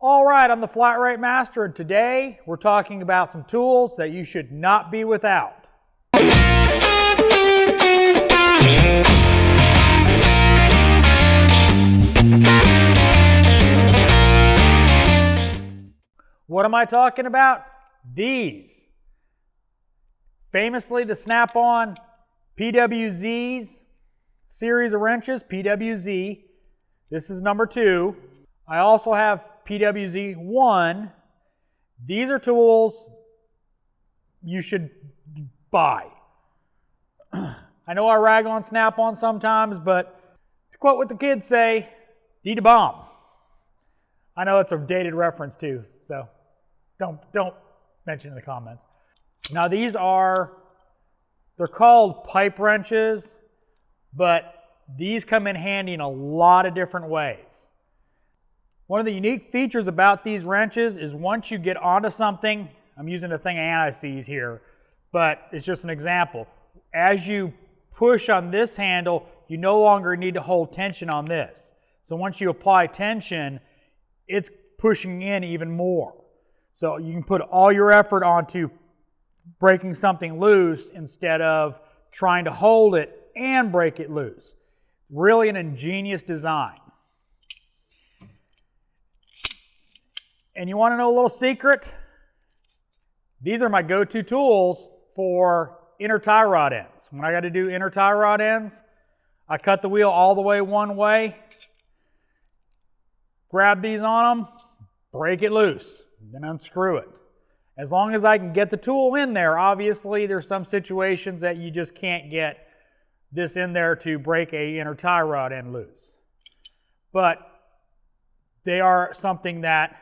All right, I'm the flatratemaster, and today we're talking about some tools that you should not be without. What am I talking about? These. Famously, the SnapOn PWZs series of wrenches, PWZ. This is number 2. I also have PWZ 1. These are tools you should buy. I know I rag on SnapOn sometimes, but to quote what the kids say, D da bomb. I know it's a dated reference too, so don't mention in the comments. Now these they're called pipe wrenches, but these come in handy in a lot of different ways. One of the unique features about these wrenches is once you get onto something, I'm using a thing of anti-seize here, but it's just an example. As you push on this handle, you no longer need to hold tension on this. So once you apply tension, it's pushing in even more. So you can put all your effort onto breaking something loose instead of trying to hold it and break it loose. Really an ingenious design. And you want to know a little secret? These are my go-to tools for inner tie rod ends. When I got to do inner tie rod ends, I cut the wheel all the way one way, grab these on them, break it loose, then unscrew it. As long as I can get the tool in there, obviously there's some situations that you just can't get this in there to break a inner tie rod end loose. But they are something that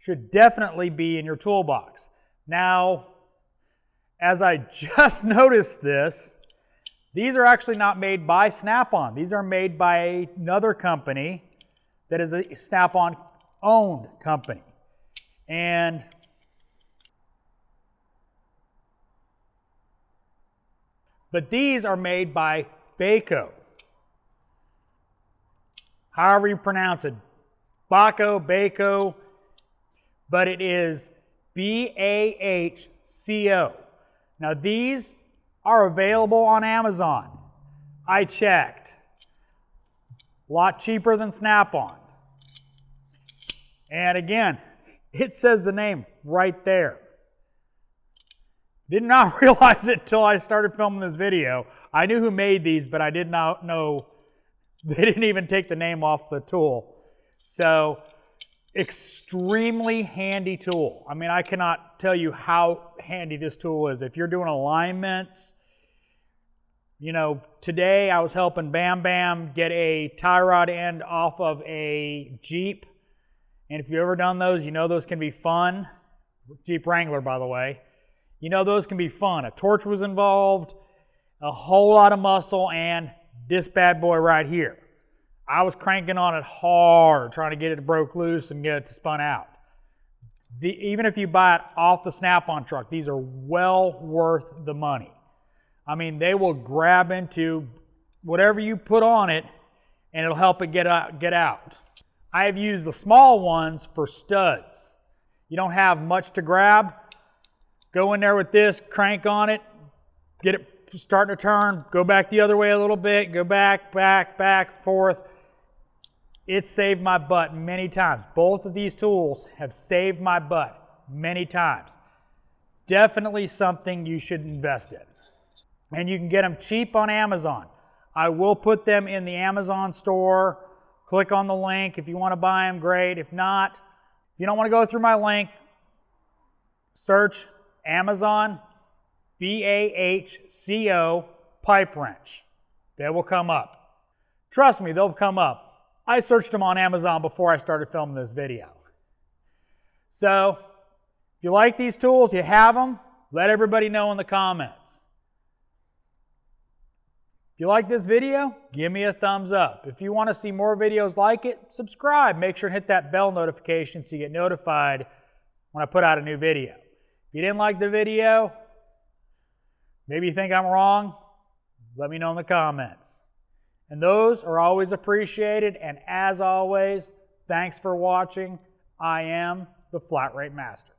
should definitely be in your toolbox. Now, as I just noticed this, these are actually not made by SnapOn. These are made by another company that is a SnapOn owned company. But these are made by Bahco. However you pronounce it. Bahco. But it is B-A-H-C-O. Now these are available on Amazon. I checked. A lot cheaper than SnapOn. And again, it says the name right there. Did not realize it until I started filming this video. I knew who made these, but I did not know they didn't even take the name off the tool. So, extremely handy tool. I mean, I cannot tell you how handy this tool is. If you're doing alignments, you know, today I was helping Bam Bam get a tie rod end off of a Jeep. And if you've ever done those, you know those can be fun. Jeep Wrangler, by the way. You know those can be fun. A torch was involved, a whole lot of muscle, and this bad boy right here. I was cranking on it hard, trying to get it to broke loose and get it to spun out. Even if you buy it off the SnapOn truck, these are well worth the money. I mean, they will grab into whatever you put on it, and it'll help it get out. I have used the small ones for studs. You don't have much to grab. Go in there with this, crank on it, get it starting to turn, go back the other way a little bit, go back, forth. It saved my butt many times. Both of these tools have saved my butt many times. Definitely something you should invest in. And you can get them cheap on Amazon. I will put them in the Amazon store. Click on the link. If you want to buy them, great. If not, if you don't want to go through my link, search Amazon BAHCO pipe wrench. They will come up. Trust me, they'll come up. I searched them on Amazon before I started filming this video. So, if you like these tools, you have them, let everybody know in the comments. If you like this video, give me a thumbs up. If you want to see more videos like it, subscribe. Make sure to hit that bell notification so you get notified when I put out a new video. If you didn't like the video, maybe you think I'm wrong, let me know in the comments. And those are always appreciated. And as always, thanks for watching. I am the Flat Rate Master.